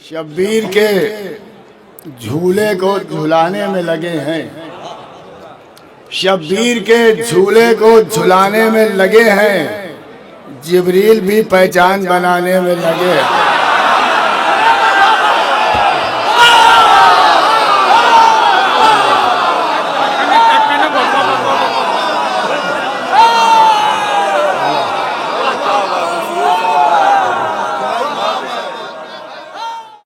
शब्बीर के झूले को झुलाने में लगे हैं, शब्बीर के झूले को झुलाने में लगे हैं, जिब्रील भी पहचान बनाने में लगे हैं।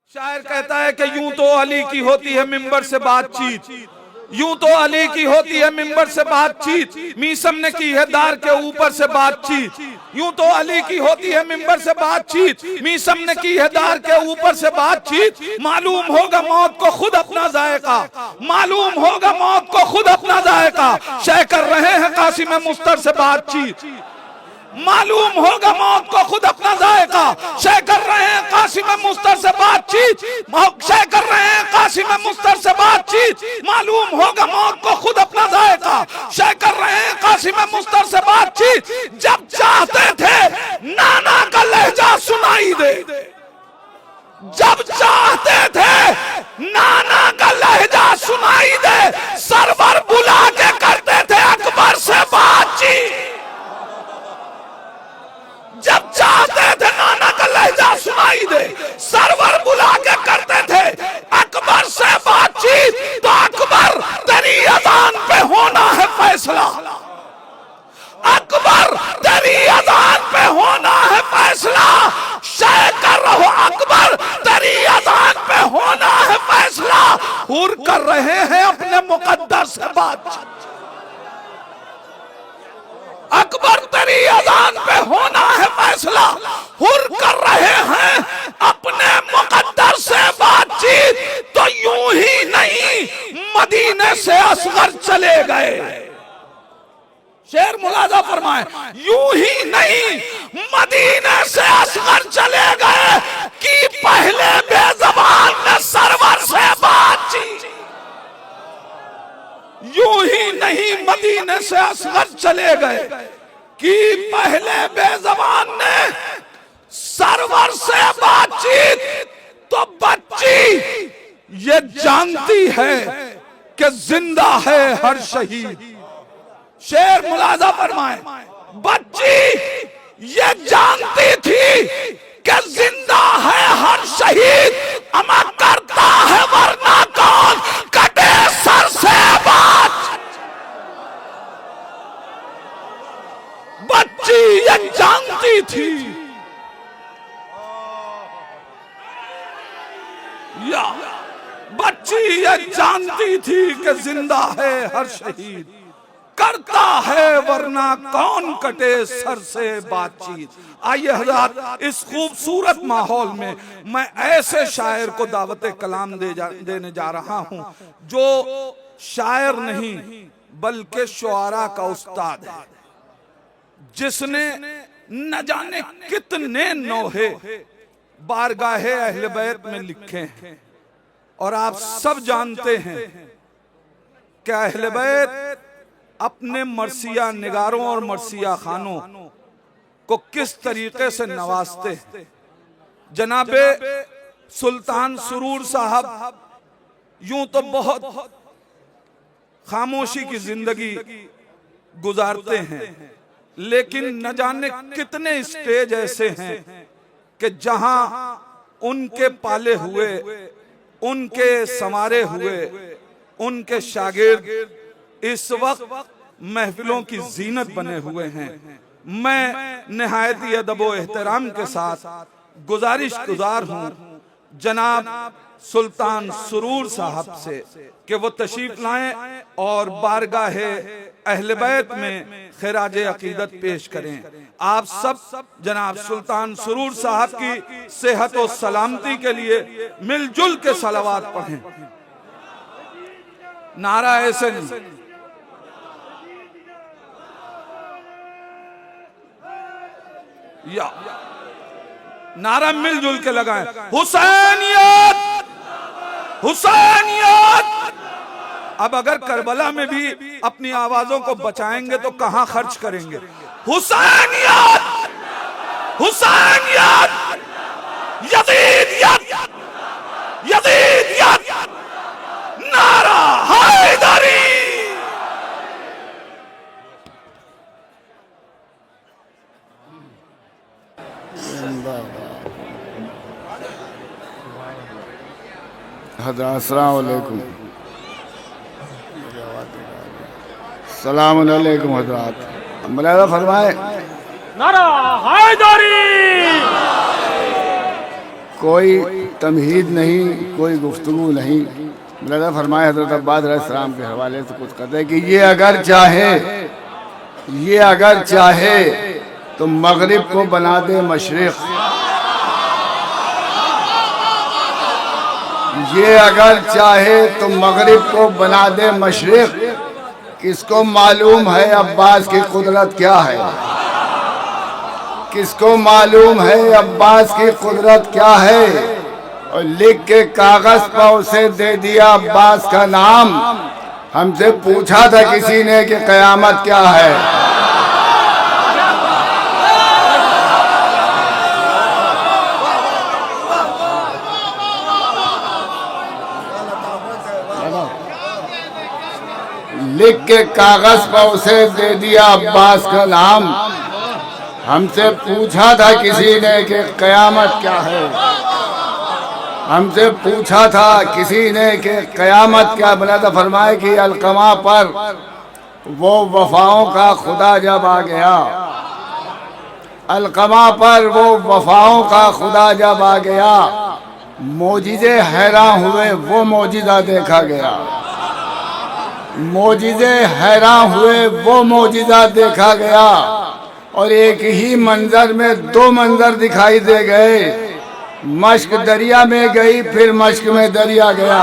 शायर कहता है कि यूं तो अली की होती है मिंबर से बातचीत, यूं तो अली की होती है मिंबर से बातचीत, मीसम ने की है दार के ऊपर से बातचीत। यूं तो अली की होती है मिंबर से बातचीत, मीसम ने की है दार के ऊपर से बातचीत। मालूम होगा मौत को खुद अपना जायका, मालूम होगा मौत को खुद अपना जायका, शय कर रहे हैं कासिम मुस्तर से बातचीत। मालूम होगा मौत को खुद अपना जायका, शय कर रहे हैं कासिम मुस्तर से बातचीत, शय कर रहे हैं कासिम मुस्तर से बातचीत। मालूम होगा मौत को खुद अपना जायका, शय कर रहे हैं कासिम मुस्तर से बातचीत। जब चाहते थे नाना का लहजा सुनाई दे, जब चाहते थे नाना का लहजा सुनाई दे, सरवर बुला के करते थे अकबर से बातचीत। जब चाहते थे नाना का लहजा सुनाई दे, सरवर बुला के करते थे अकबर से बातचीत। तो अकबर तेरी अजान पे होना है फैसला, अकबर तेरी अजान पे होना है फैसला, शय कर रहो अकबर तेरी अजान पे होना है फैसला। हुर कर रहे हैं अपने मुकद्दर से बातचीत, अकबर तेरी अजान पे होना है फैसला। हुर कर रहे हैं अपने मुकद्दर से बातचीत। तो यूं ही नहीं मदीने से असगर चले गए, शेर मुलाजा फरमाए, यूं ही नहीं मदीने से असगर चले गए कि पहले बेज़बान ने सरवर से बातचीत। यूं ही नहीं मदीने से असगर चले गए कि पहले बेज़बान ने सरवर से बातचीत। तो बच्ची ये जानती है कि जिंदा है हर शहीद, शेर मुलाजा फरमाए, बच्ची ये जानती थी कि जिंदा है हर शहीद, अमा करता है वरना कौन कटे सर से बात। बच्ची ये जानती थी, या बच्ची ये जानती थी कि जिंदा है हर शहीद, करता है वरना कौन कटे सर से बातचीत। आइए हज़रात, इस खूबसूरत माहौल में मैं ऐसे शायर को दावत कलाम देने जा रहा हूं जो शायर नहीं बल्कि शुआरा का उस्ताद है, जिसने न जाने कितने नोहे बारगाहे अहले बैत में लिखे हैं। और आप सब जानते हैं कि अहले बैत अपने मरसिया निगारों और मरसिया खानों को किस तरीके से नवाजते हैं। जनाबे सुल्तान सुरूर साहब यूं तो बहुत खामोशी की जिंदगी गुजारते हैं, लेकिन न जाने कितने स्टेज ऐसे हैं कि जहां उनके पाले हुए, उनके संवारे हुए, उनके शागिर्द इस वक्त महफिलों की जीनत बने हुए हैं। मैं निहायत ही अदब व एहतराम के साथ गुजार हूँ जनाब सुल्तान सुरूर साहब से कि वो तशरीफ लाएं और बारगाहे अहले बैत में खिराज अकीदत पेश करें। आप सब जनाब सुल्तान सुरूर साहब की सेहत और सलामती के लिए मिलजुल के सलावात पढ़ें। नारा ऐसे नहीं, या नारा मिलजुल के लगाएं, हुसैनियत हुसैनियत। अब अगर करबला में भी अपनी आवाजों को बचाएंगे तो कहां खर्च करेंगे। हुसैनियत हुसैनियत यजीदियत हज़रत अस्सलाम वालेकुम। सलाम अलैकुम हज़रत। मुलाज़ा फरमाए, नारा हैदरी। कोई तमहीद नहीं, कोई गुफ्तगू नहीं। मुलाज़ा फरमाए हज़रत अब्बास अलैहिस्सलाम के हवाले से कुछ कहते हैं कि ये अगर चाहे तो मगरिब को बना दे मशरिक़। ये अगर चाहे तो मगरिब को बना दे मशरिक़। किसको मालूम है अब्बास की कुदरत क्या है? किसको मालूम है अब्बास की कुदरत क्या है? और लिख के कागज पर उसे दे दिया अब्बास का नाम। हमसे पूछा था किसी ने कि कयामत क्या है? लिख के कागज पर उसे दे दिया अब्बास का नाम। हमसे पूछा था किसी ने कि कयामत क्या है? हमसे पूछा था किसी ने कि कयामत क्या? बना था फरमाए कि अलकमा पर वो वफाओं का खुदा जब आ गया, अलकमा पर वो वफाओं का खुदा जब आ गया, मोजिज़े हैरान हुए वो मोजिज़ा देखा गया। मोजिज़े हैरान हुए वो मोजिज़ा देखा गया। और एक ही मंजर में दो मंजर दिखाई दे गए। मश्क दरिया में गई, फिर मश्क में दरिया गया।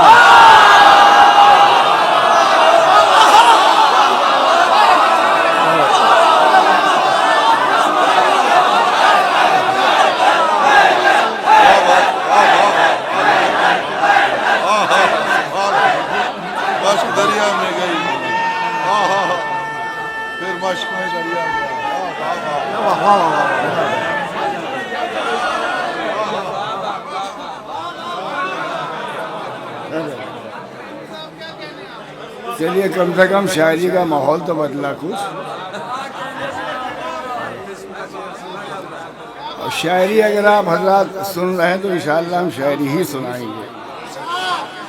मश्क दरिया में गई, फिर मश्क में दरिया गया। चलिए कम से कम शायरी का माहौल तो बदला कुछ। और शायरी अगर आप हजरात सुन रहे हैं तो इंशाअल्लाह हम शायरी ही सुनाएंगे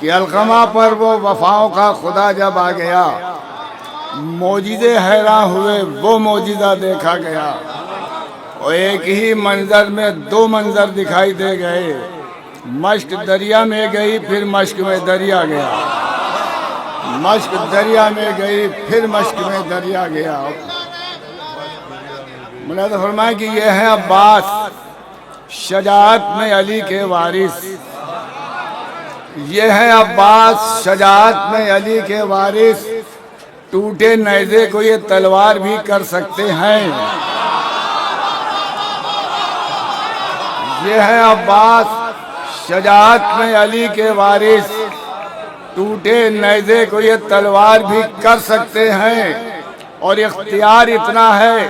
कि अलकमा पर वो वफाओं का खुदा जब आ गया, मोजिज़े हैरान हुए वो मोजिज़ा देखा गया। और एक ही मंजर में दो मंजर दिखाई दे गए। मश्क दरिया में गई, फिर मश्क में दरिया गया। मश्क दरिया में गई, फिर मश्क में दरिया गया। मुलाज़ा फरमाए कि ये है अब्बास शजाअत में अली के वारिस। ये है अब्बास शजाअत में अली के वारिस। टूटे नेज़े को ये तलवार भी कर सकते हैं। ये है अब्बास शजाअत में अली के वारिस। टूटे नेज़े को ये तलवार भी कर सकते हैं। और इख्तियार इतना है,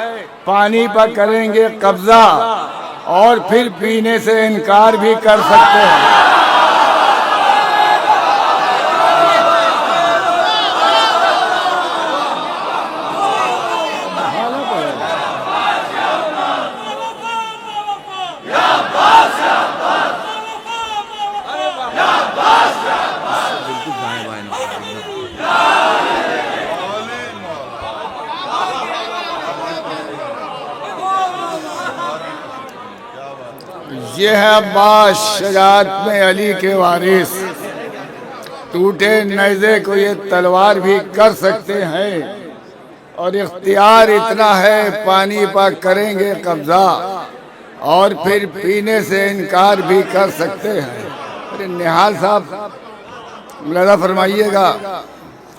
पानी पर करेंगे कब्जा और फिर पीने से इनकार भी कर सकते हैं। ये है अब्बास शजाअत में अली के वारिस। टूटे नेज़े को ये तलवार भी कर सकते हैं। और इख्तियार इतना है, पानी पर करेंगे कब्जा और फिर पीने से इनकार भी कर सकते हैं। अरे निहाल साहब मुलाज़ा फरमाइएगा।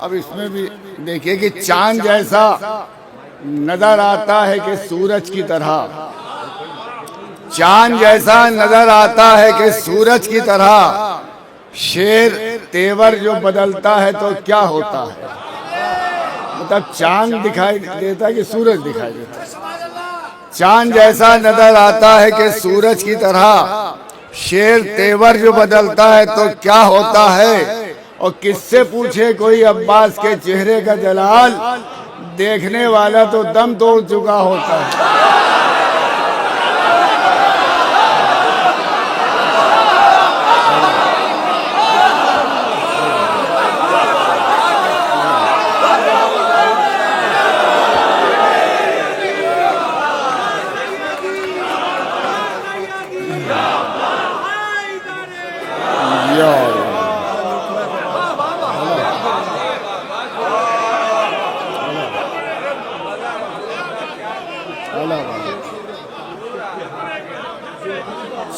अब इसमें भी देखिए कि चांद जैसा नजर आता है कि सूरज की तरह। चांद जैसा नजर आता है कि सूरज की तरह। शेर तेवर जो बदलता है तो क्या होता है? मतलब चांद दिखाई देता है कि सूरज दिखाई देता है? चांद जैसा नजर आता है कि सूरज की तरह। शेर तेवर जो बदलता है तो क्या होता है? और किससे पूछे कोई अब्बास के चेहरे का जलाल, देखने वाला तो दम तोड़ चुका होता है।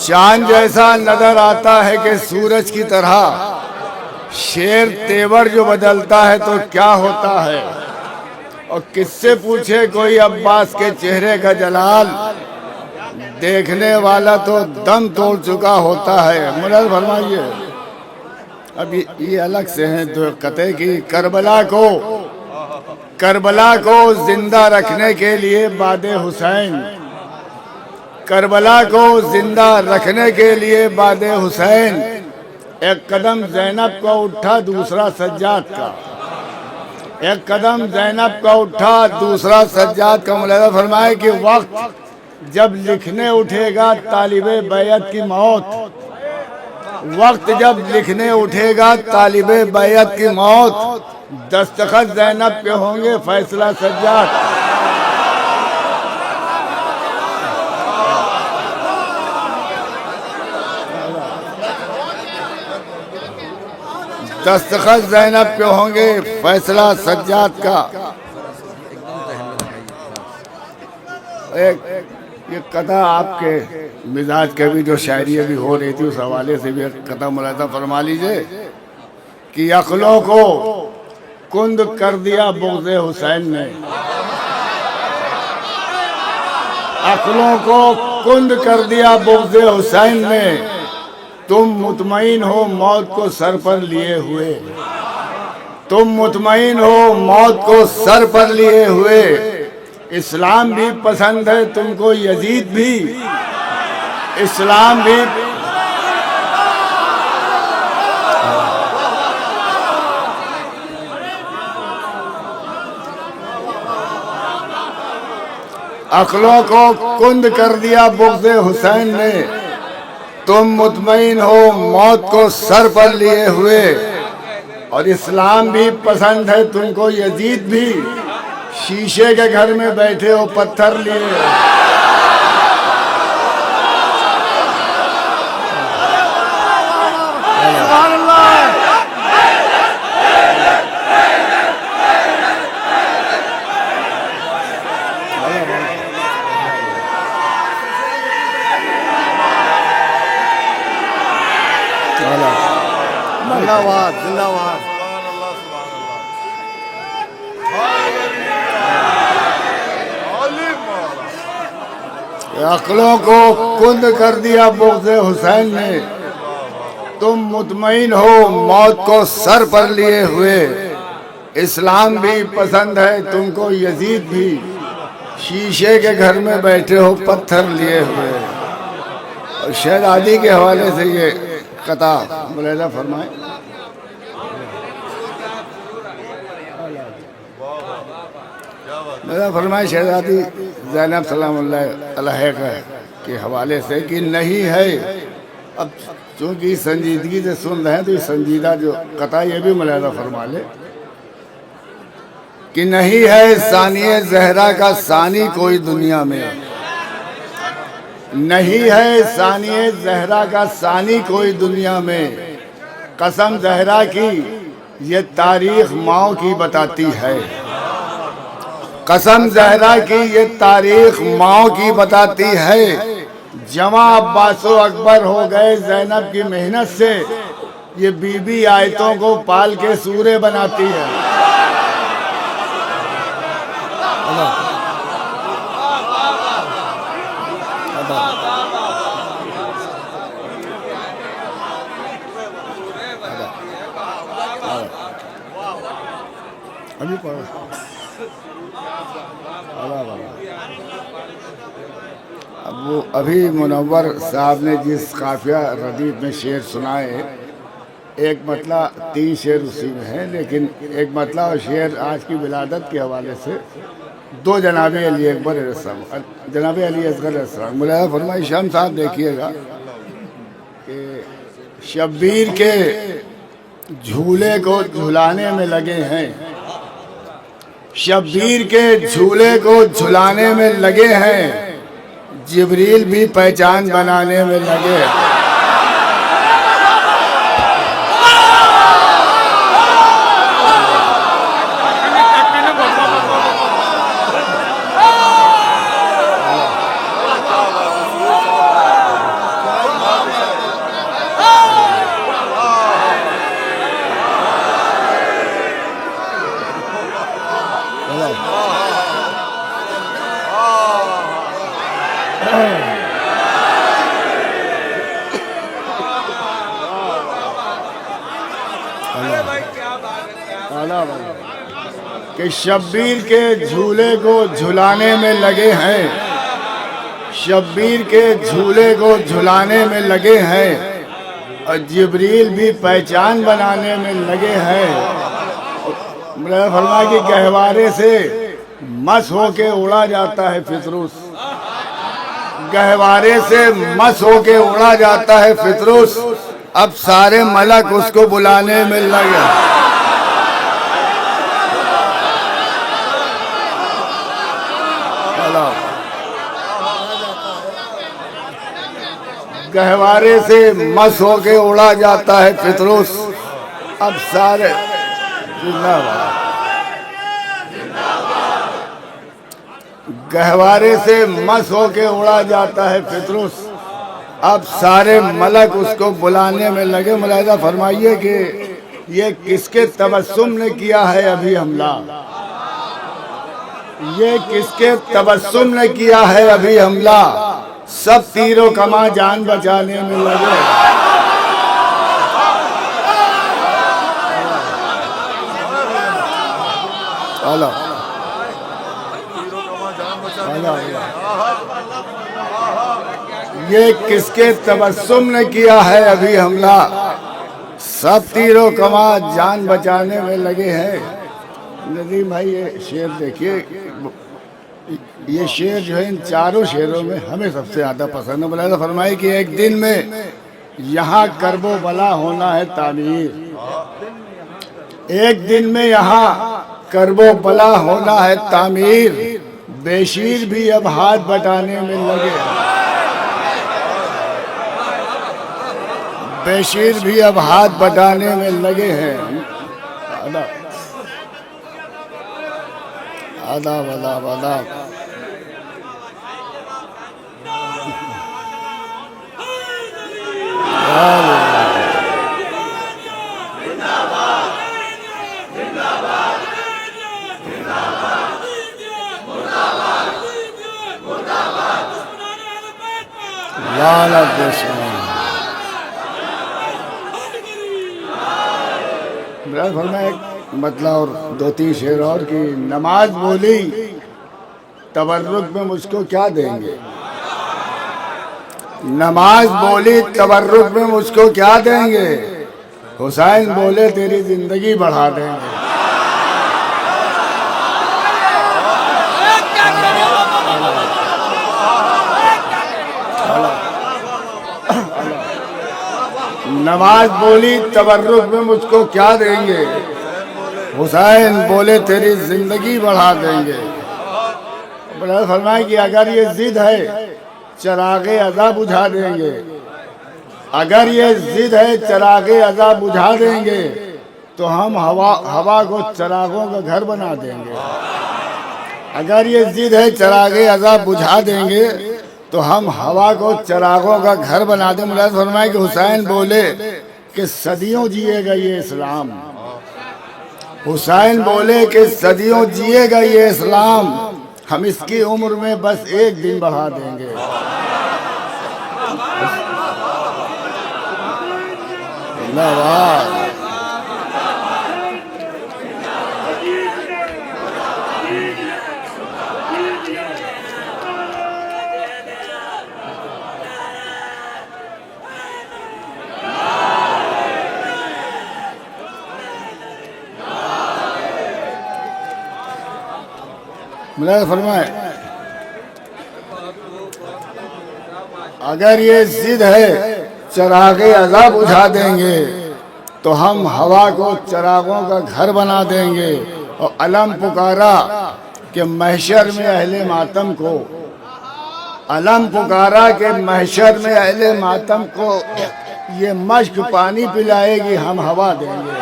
चांद जैसा नजर आता है कि सूरज की तरह शेर तेवर जो बदलता है तो क्या होता है। और किससे पूछे कोई अब्बास के चेहरे का जलाल, देखने वाला तो दम तोड़ चुका होता है। मुराद फरमाइए। अब ये अलग से हैं तो कते की करबला को जिंदा रखने के लिए बादे हुसैन, करबला को जिंदा रखने के लिए बादे हुसैन, एक कदम ज़ैनब का उठा दूसरा सज्जाद का, एक कदम ज़ैनब का उठा दूसरा सज्जाद का। मुलाज़ा फरमाए कि वक्त जब लिखने उठेगा तालिबे बैयत की मौत, वक्त जब लिखने उठेगा तालिबे बैयत की मौत, दस्तखत ज़ैनब के होंगे फैसला सज्जाद। दस्तखत ज़ैनब के होंगे फैसला सज्जाद का। एक ये कथा आपके मिजाज के भी जो शायरी अभी हो रही थी उस हवाले से भी एक कथा मुलाज़ा फरमा लीजिए कि अक्लों को कुंद कर दिया बुग़्ज़े हुसैन ने, अक्लों को कुंद कर दिया बुग़्ज़े हुसैन ने, तुम मुतमईन हो मौत को सर पर लिए हुए, तुम मुतमईन हो मौत को सर पर लिए हुए। इस्लाम भी पसंद है तुमको यजीद भी, इस्लाम भी अक्लों को कुंद कर दिया बुग़्ज़े हुसैन ने, तुम मुतमईन हो मौत को सर पर लिए हुए। और इस्लाम भी पसंद है तुमको यजीद भी, शीशे के घर में बैठे हो पत्थर लिए। जिंदाबाद जिंदाबाद। अक्लों को कुंद कर दिया बुग़्ज़े हुसैन ने, तुम मुतमईन हो मौत को सर पर लिए हुए। इस्लाम भी पसंद है तुमको यजीद भी, शीशे के घर में बैठे हो पत्थर लिए हुए। और शहजादी के हवाले से ये कथा मुलाज़ा फरमाए। मुलाज़ा फरमाए शहजादी ज़ैनब सलामुल्लाह अलैहा के हवाले से कि नहीं है। अब चूँकि संजीदगी से सुन रहे हैं तो ये संजीदा जो कथा ये भी मुलाज़ा फरमा ले कि नहीं है सानिए ज़हरा का सानी कोई दुनिया में, नहीं है सानिए ज़हरा का सानी कोई दुनिया में। कसम ज़हरा की ये तारीख माओ की बताती है, कसम ज़हरा की ये तारीख माओ की बताती है। जमा अब्बासो अकबर हो गए ज़ैनब की मेहनत से, ये बीबी आयतों को पाल के सूरे बनाती है। अभी पढ़ो। अब वो अभी मुनव्वर साहब ने जिस काफिया रदीफ में शेर सुनाए, एक मतलब 3 शेर उसी में है, लेकिन एक मतलब शेर आज की विलादत के हवाले से 2 जनाबे अली अकबर अलैहिस्सलाम, जनाबे अली असगर अलैहिस्सलाम। मुलाज़ा फरमाए शाम साहब देखिएगा कि शब्बीर के झूले को झुलाने में लगे हैं, शब्बीर के झूले को झुलाने में लगे हैं, जिब्रील भी पहचान बनाने में लगे हैं। आला भाई कि शब्बीर के झूले को झुलाने में लगे हैं, शब्बीर के झूले को झुलाने में लगे हैं, और जिब्रील भी पहचान बनाने में लगे हैं। मेरा फरमा कि गहवारे से मस होके उड़ा जाता है फितरूस, गहवारे से मस होके उड़ा जाता है फितरूस, अब सारे मलक उसको बुलाने में लगे। गहवारे से मस होके उड़ा जाता है फितरूस, अब सारे गहवारे से मस होके उड़ा जाता है फितरूस, अब सारे मलक उसको बुलाने में लगे। मुलाहिजा फरमाइए कि ये किसके तबस्सुम ने किया है अभी हमला, ये किसके तबस्सुम ने किया है अभी हमला, सब तीरों कमा जान बचाने में लगे। अल्लाह ये किसके तबस्सुम ने किया है अभी हमला, सब तीरों कमा जान बचाने में लगे हैं। नदीम भाई ये शेर देखिए, ये शेर जो है इन चारों शेरों में हमें सबसे ज़्यादा पसंद है। मुलाहिजा फरमाई कि एक दिन में यहाँ करबो बला होना है तामीर, एक दिन में यहाँ करबो बला होना है तामीर, बेशीर भी अब हाथ बटाने में लगे, बेशीर भी अब हाथ बटाने में लगे हैं। आदाब आदाब आदाब। मतलब और दो तीन शेर और की नमाज बोली तबर्रुक में मुझको क्या देंगे, नमाज बोली तबर्रुक में मुझको क्या देंगे, हुसैन बोले तेरी जिंदगी बढ़ा देंगे। नमाज बोली तबर्रुक में मुझको क्या देंगे, हुसैन बोले तेरी जिंदगी बढ़ा देंगे। बड़ा फरमाए कि अगर ये जिद है चरागे अज़ा बुझा देंगे, अगर ये जिद है चरागे अज़ा बुझा देंगे, तो हम हवा को चरागों का घर बना देंगे। अगर ये जिद है चरागे अज़ा बुझा देंगे, तो हम हवा को चरागों का घर बना दें। मुलाज़ फरमाए कि हुसैन बोले कि सदियों जिएगा ये इस्लाम, हुसैन बोले कि सदियों जिएगा ये इस्लाम, हम इसकी उम्र में बस एक दिन बढ़ा देंगे। धन्यवाद। मुलाज़ फरमाए अगर ये जिद है चरागे अज़ा बुझा देंगे, तो हम हवा को चरागों का घर बना देंगे। और अलम पुकारा कि महशर में अहले मातम को, अलम पुकारा कि महशर में अहले मातम को ये मश्क पानी पिलाएगी, हम हवा देंगे।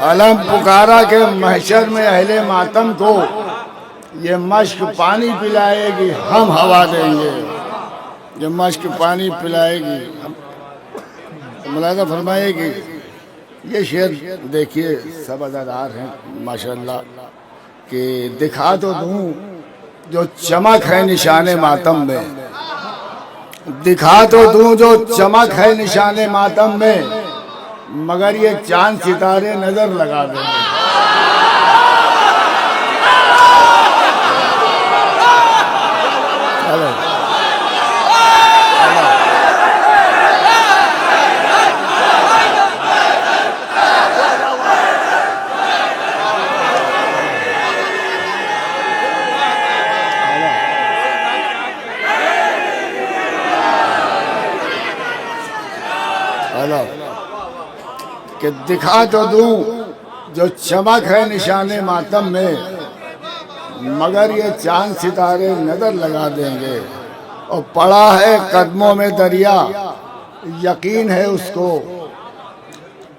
अलम पुकारा के महशर में अहले मातम को ये मश्क पानी पिलाएगी, हम हवा देंगे। ये मश्क पानी पिलाएगी। मुलाज़ा फरमाएगी ये शेर देखिए सब अदादार हैं माशाल्लाह, कि दिखा तो दूँ जो चमक है निशाने मातम में, दिखा तो दूं जो चमक है निशाने मातम में, मगर ये चांद सितारे नजर लगा देंगे। चलो हेलो कि दिखा तो दूं जो चमक है निशाने मातम में, मगर ये चांद सितारे नजर लगा देंगे। और पड़ा है कदमों में दरिया, यकीन है उसको,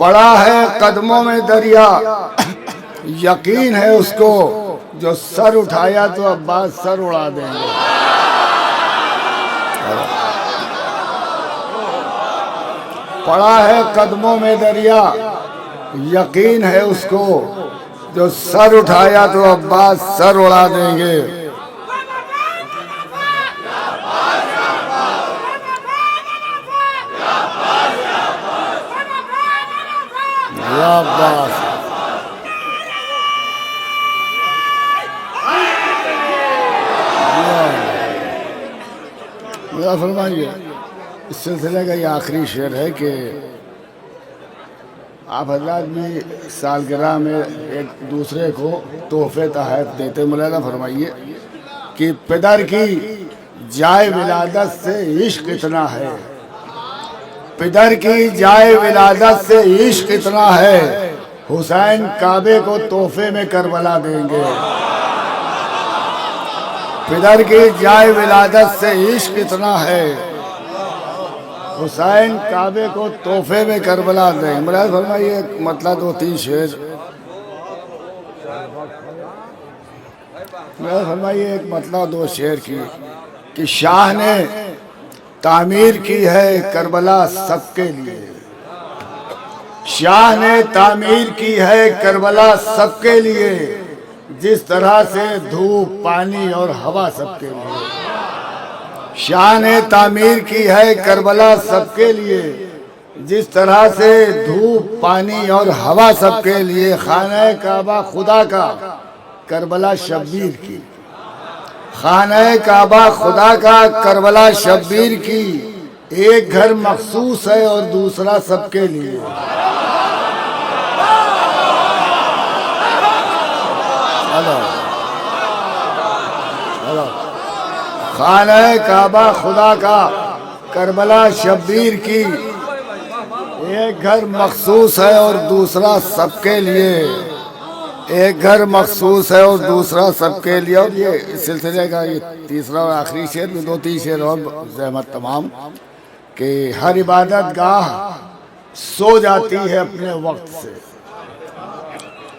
पड़ा है कदमों में दरिया, यकीन है उसको, जो सर उठाया तो अब्बास सर उड़ा देंगे। पड़ा है कदमों में दरिया, यकीन है उसको, जो सर उठाया तो अब्बास सर उड़ा देंगे। या अब्बास, मेरा फरमाइए। इस सिलसिले का ये आखिरी शेर है कि आप हजरात भी सालगिरह में एक दूसरे को तोहफे तहत देते। मौलाना फरमाइए कि पिदर की जाए विलादत से इश्क इतना है, पिदर की जाए विलादत से इश्क इतना है, हुसैन काबे को तोहफे में करबला देंगे। पिदर की जाए विलादत से इश्क इतना है, हुसैन काबे को तोहफे में करबला देंगे। मुराद फरमाइए मतलब 2-3 शेर, मुराद फरमाइए एक मतलब 2 शेर की कि शाह ने तामीर की है करबला सबके लिए, शाह ने तामीर की है करबला सबके लिए, जिस तरह से धूप पानी और हवा सबके लिए। शाह ने तामीर की है करबला सबके लिए, जिस तरह से धूप पानी और हवा सबके लिए। खाना काबा खुदा का करबला शब्बीर की, खाना काबा खुदा का करबला शब्बीर की, एक घर मखसूस है और दूसरा सबके लिए। खाना काबा खुदा का करबला शब्बीर की, एक घर मखसूस है और दूसरा सबके लिए, एक घर मखसूस है और दूसरा सबके लिए। और ये इस सिलसिले का ये तीसरा और आखिरी शेर में 2-3 शेर और ज़हमत तमाम कि हर इबादत गाह सो जाती है अपने वक्त से,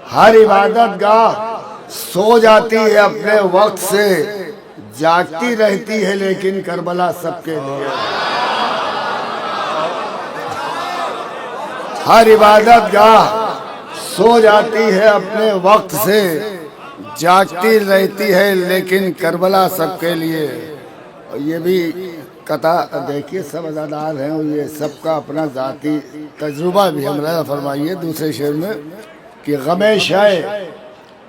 हर इबादत गाह सो जाती है अपने वक्त से, जागती रहती है लेकिन करबला सबके लिए। हर इबादत गाह सो जाती है अपने वक्त से, जागती रहती है लेकिन करबला सबके लिए। और ये भी कथा देखिए सब अदादार हैं और ये सबका अपना ज़ाती तजुर्बा भी हमरा फरमाइए दूसरे शेर में कि गमे शाय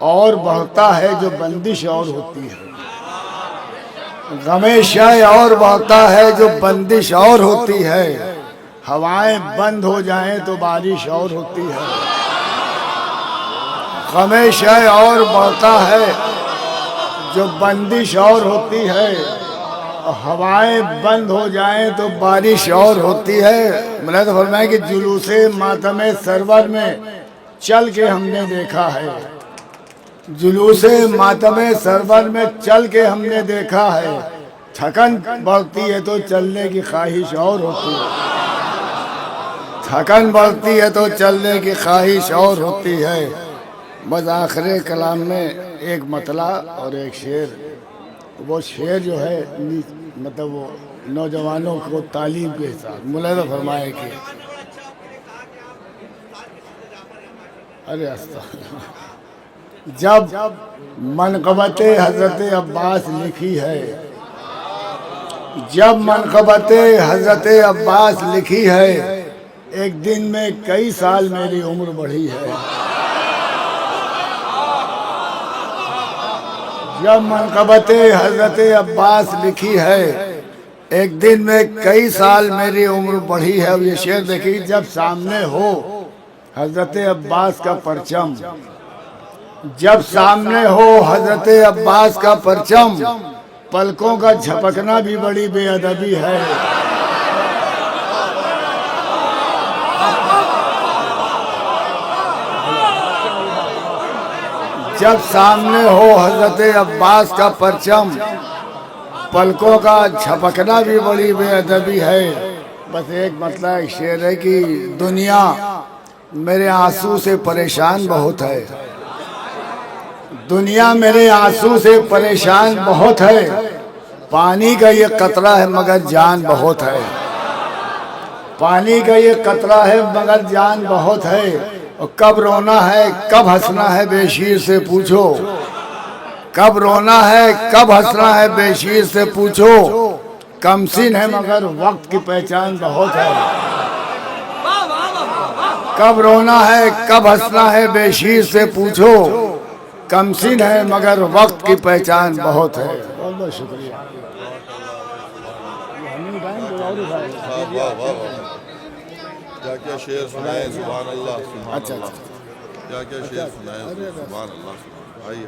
और बढ़ता है जो बंदिश और होती है, गमे शाय और बढ़ता है जो बंदिश और होती है, हवाएं बंद हो जाएं तो बारिश और होती है। गमे शाय और बढ़ता है जो बंदिश और होती है, हवाएं बंद हो जाएं तो बारिश और होती है। मैंने तो फरमाया कि जुलूसे मातमे सरवर में चल के हमने देखा है, जुलूसे मातमे सरवर में चल के हमने देखा है, थकन बढ़ती है तो चलने की ख्वाहिश और होती है, थकन बढ़ती है तो चलने की ख्वाहिश और होती है। बस आखिरी कलाम में एक मतला और एक शेर, वो शेर जो है मतलब वो नौजवानों को तालीम के हिसाब मुलाज़ा फरमाए कि अरे जब मनक़बत हज़रत अब्बास लिखी है, जब मनक़बत हज़रत अब्बास लिखी है, एक दिन में कई साल मेरी उम्र बढ़ी है। जब मनक़बत हज़रत अब्बास लिखी है, एक दिन में कई साल मेरी उम्र बढ़ी है। अब ये शेर देखिए, जब सामने हो हज़रत अब्बास का परचम, जब सामने हो हज़रत अब्बास का परचम, पलकों का झपकना भी बड़ी बेअदबी है। जब सामने हो हज़रत अब्बास का परचम, पलकों का झपकना भी बड़ी बेअदबी है। बस एक मतलब एक शेर है कि दुनिया मेरे आंसू से परेशान बहुत है, दुनिया मेरे आंसू से परेशान बहुत है। पानी का ये कतरा है मगर जान बहुत है, पानी का ये कतरा है मगर जान बहुत है। और कब रोना है कब हंसना है बेशीर से पूछो, कब रोना है कब हंसना है बेशीर से पूछो। कमसिन है मगर वक्त की पहचान बहुत है, कब रोना है कब हंसना है बेशीर से पूछो। कमसिन है मगर वक्त की पहचान बहुत है। बहुत बहुत शुक्रिया। क्या क्या शेर सुनाए, सुभान अल्लाह, सुभान अच्छा अल्लाह। क्या क्या शेर सुनाए, सुभान अल्लाह। भाई